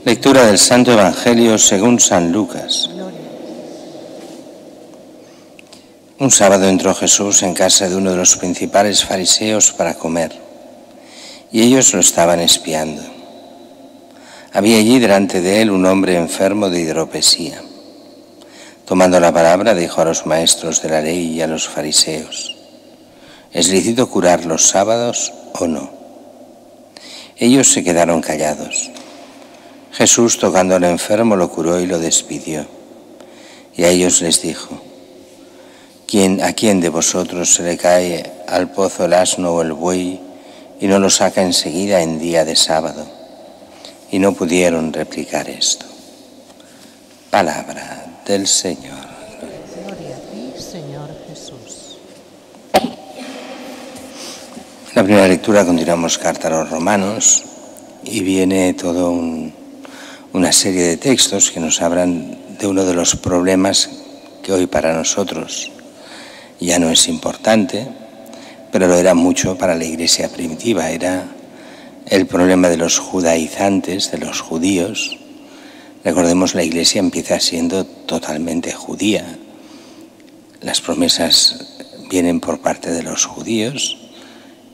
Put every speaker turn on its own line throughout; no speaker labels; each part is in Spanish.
Lectura del Santo Evangelio según San Lucas. Un sábado entró Jesús en casa de uno de los principales fariseos para comer, y ellos lo estaban espiando. Había allí delante de él un hombre enfermo de hidropesía. Tomando la palabra, dijo a los maestros de la ley y a los fariseos: ¿es lícito curar los sábados o no? Ellos se quedaron callados. Jesús, tocando al enfermo, lo curó y lo despidió. Y a ellos les dijo: ¿a quién de vosotros se le cae al pozo el asno o el buey y no lo saca enseguida en día de sábado? Y no pudieron replicar esto. Palabra del Señor.
Gloria a ti, Señor Jesús.
En la primera lectura continuamos carta a los Romanos y viene toda una serie de textos que nos hablan de uno de los problemas que hoy para nosotros ya no es importante, pero lo era mucho para la Iglesia primitiva. Era el problema de los judaizantes, de los judíos. Recordemos, la Iglesia empieza siendo totalmente judía. Las promesas vienen por parte de los judíos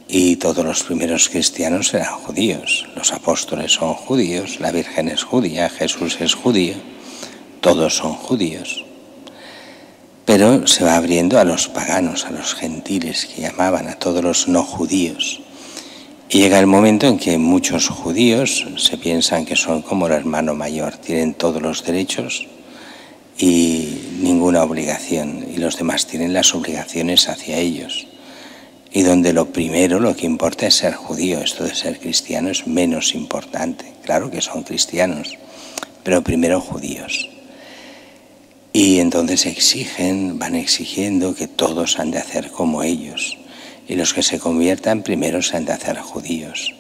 y todos los primeros cristianos eran judíos. Los apóstoles son judíos, la Virgen es judía, Jesús es judío, todos son judíos. Pero se va abriendo a los paganos, a los gentiles, que llamaban a todos los no judíos. Y llega el momento en que muchos judíos se piensan que son como el hermano mayor, tienen todos los derechos y ninguna obligación, y los demás tienen las obligaciones hacia ellos. Y donde lo primero, lo que importa es ser judío, esto de ser cristiano es menos importante. Claro que son cristianos, pero primero judíos. Y entonces van exigiendo que todos han de hacer como ellos. Y los que se conviertan primero se han de hacer judíos.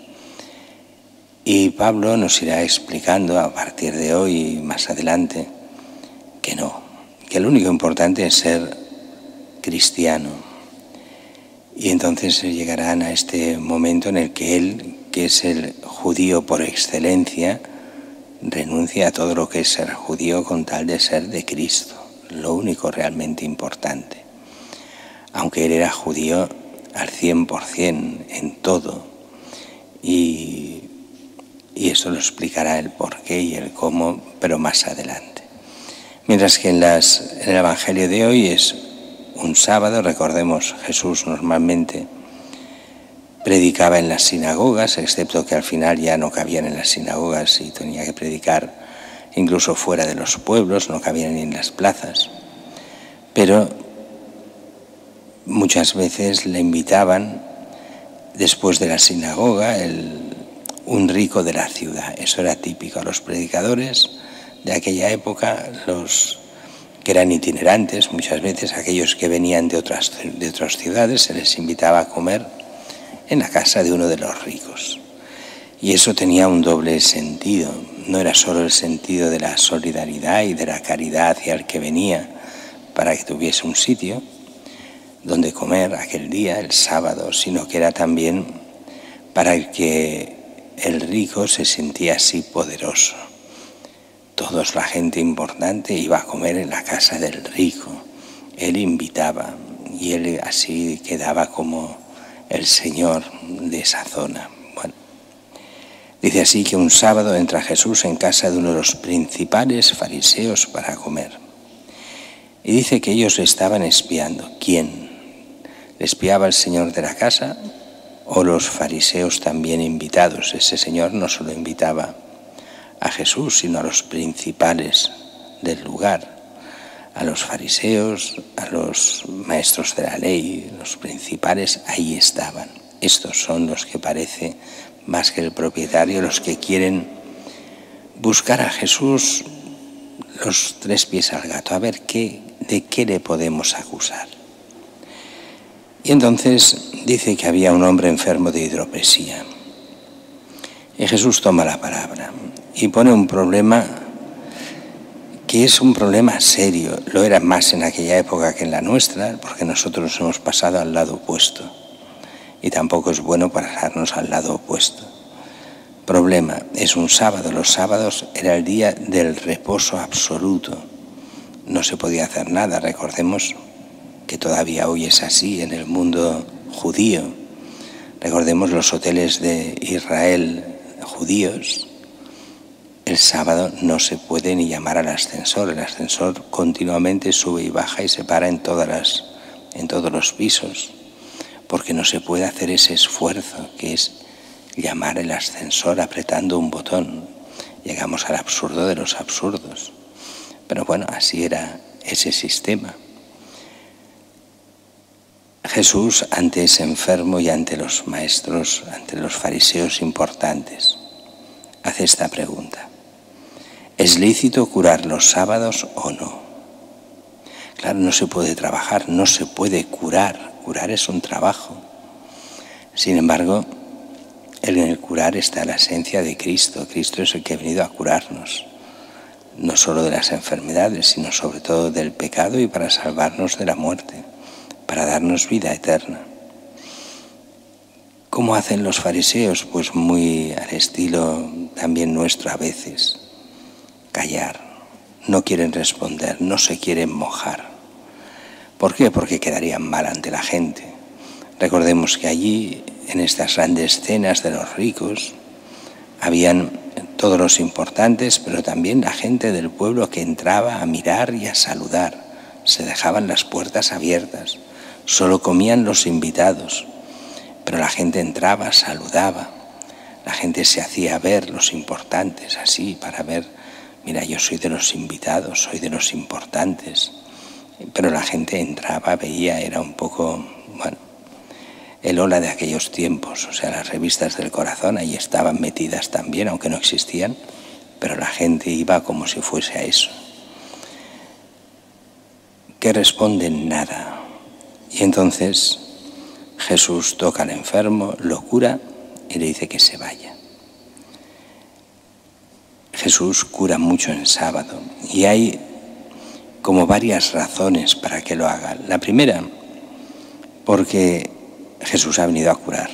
Y Pablo nos irá explicando a partir de hoy y más adelante que no, que lo único importante es ser cristiano. Y entonces llegarán a este momento en el que él, que es el judío por excelencia, renuncia a todo lo que es ser judío con tal de ser de Cristo, lo único realmente importante. Aunque él era judío al 100% en todo, y eso lo explicará el porqué y el cómo, pero más adelante. Mientras que en el Evangelio de hoy es un sábado. Recordemos, Jesús normalmente predicaba en las sinagogas, excepto que al final ya no cabían en las sinagogas y tenía que predicar incluso fuera de los pueblos, no cabían ni en las plazas. Pero muchas veces le invitaban después de la sinagoga un rico de la ciudad. Eso era típico. A los predicadores de aquella época, los que eran itinerantes, muchas veces aquellos que venían de otras ciudades, se les invitaba a comer en la casa de uno de los ricos. Y eso tenía un doble sentido. No era solo el sentido de la solidaridad y de la caridad hacia el que venía para que tuviese un sitio donde comer aquel día, el sábado, sino que era también para el que el rico se sentía así poderoso. Todos, la gente importante, iba a comer en la casa del rico. Él invitaba y él así quedaba como el señor de esa zona. Bueno, dice así que un sábado entra Jesús en casa de uno de los principales fariseos para comer. Y dice que ellos le estaban espiando. ¿Quién? ¿Le espiaba el señor de la casa o los fariseos también invitados? Ese señor no solo invitaba a Jesús, sino a los principales del lugar, a los fariseos, a los maestros de la ley, los principales, ahí estaban. Estos son los que parece, más que el propietario, los que quieren buscar a Jesús los tres pies al gato, a ver de qué le podemos acusar. Y entonces dice que había un hombre enfermo de hidropesía. Y Jesús toma la palabra y pone un problema que es un problema serio. Lo era más en aquella época que en la nuestra, porque nosotros hemos pasado al lado opuesto. Y tampoco es bueno pasarnos al lado opuesto. Problema, es un sábado. Los sábados era el día del reposo absoluto. No se podía hacer nada. Recordemos que todavía hoy es así en el mundo judío. Recordemos los hoteles de Israel judíos. El sábado no se puede ni llamar al ascensor. El ascensor continuamente sube y baja y se para en todos los pisos, porque no se puede hacer ese esfuerzo que es llamar el ascensor apretando un botón. Llegamos al absurdo de los absurdos. Pero bueno, así era ese sistema. Jesús, ante ese enfermo y ante los maestros, ante los fariseos importantes, hace esta pregunta: ¿es lícito curar los sábados o no? Claro, no se puede trabajar, no se puede curar. Curar es un trabajo. Sin embargo, en el curar está la esencia de Cristo. Cristo es el que ha venido a curarnos, no solo de las enfermedades, sino sobre todo del pecado y para salvarnos de la muerte, para darnos vida eterna. ¿Cómo hacen los fariseos? Pues muy al estilo también nuestro a veces. Callar, no quieren responder, no se quieren mojar. ¿Por qué? Porque quedarían mal ante la gente. Recordemos que allí, en estas grandes cenas de los ricos, habían todos los importantes, pero también la gente del pueblo que entraba a mirar y a saludar. Se dejaban las puertas abiertas, solo comían los invitados, pero la gente entraba, saludaba. La gente se hacía ver, los importantes, así, para ver: mira, yo soy de los invitados, soy de los importantes. Pero la gente entraba, veía, era un poco, bueno, el Hola de aquellos tiempos. O sea, las revistas del corazón ahí estaban metidas también, aunque no existían, pero la gente iba como si fuese a eso. ¿Qué responden? Nada. Y entonces Jesús toca al enfermo, lo cura y le dice que se vaya. Jesús cura mucho en sábado y hay como varias razones para que lo haga. La primera, porque Jesús ha venido a curar,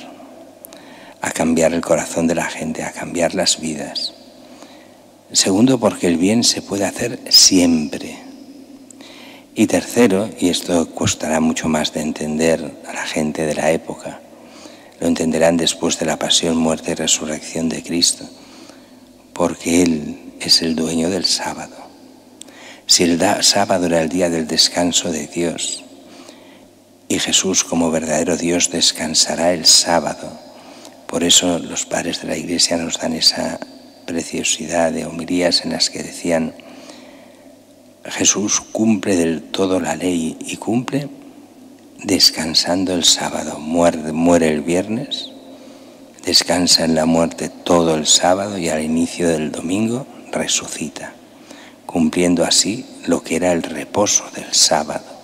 a cambiar el corazón de la gente, a cambiar las vidas. Segundo, porque el bien se puede hacer siempre. Y tercero, y esto costará mucho más de entender a la gente de la época, lo entenderán después de la pasión, muerte y resurrección de Cristo, porque Él es el dueño del sábado. Si el sábado era el día del descanso de Dios, y Jesús como verdadero Dios descansará el sábado, por eso los padres de la Iglesia nos dan esa preciosidad de homilías en las que decían: Jesús cumple del todo la ley y cumple descansando el sábado. Muere el viernes, descansa en la muerte todo el sábado y al inicio del domingo resucita, cumpliendo así lo que era el reposo del sábado.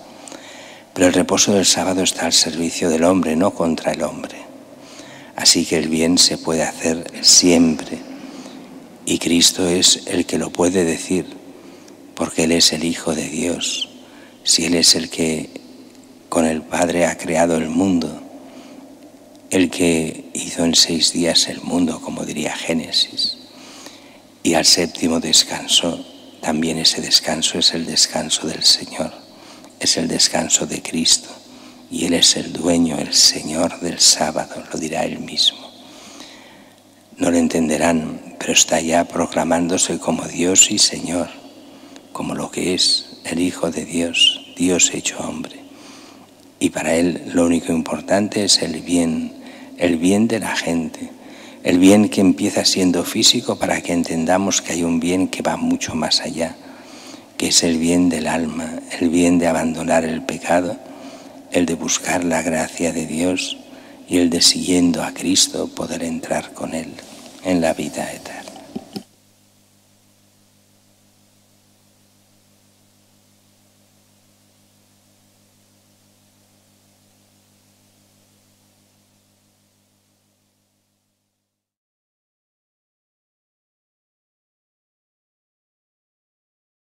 Pero el reposo del sábado está al servicio del hombre, no contra el hombre. Así que el bien se puede hacer siempre. Y Cristo es el que lo puede decir, porque Él es el Hijo de Dios. Si Él es el que con el Padre ha creado el mundo, el que hizo en 6 días el mundo, como diría Génesis, y al séptimo descansó, también ese descanso es el descanso del Señor, es el descanso de Cristo, y Él es el dueño, el Señor del sábado, lo dirá Él mismo. No lo entenderán, pero está ya proclamándose como Dios y Señor, como lo que es el Hijo de Dios, Dios hecho hombre. Y para Él lo único importante es el bien de la gente, el bien que empieza siendo físico para que entendamos que hay un bien que va mucho más allá, que es el bien del alma, el bien de abandonar el pecado, el de buscar la gracia de Dios y el de, siguiendo a Cristo, poder entrar con Él en la vida eterna.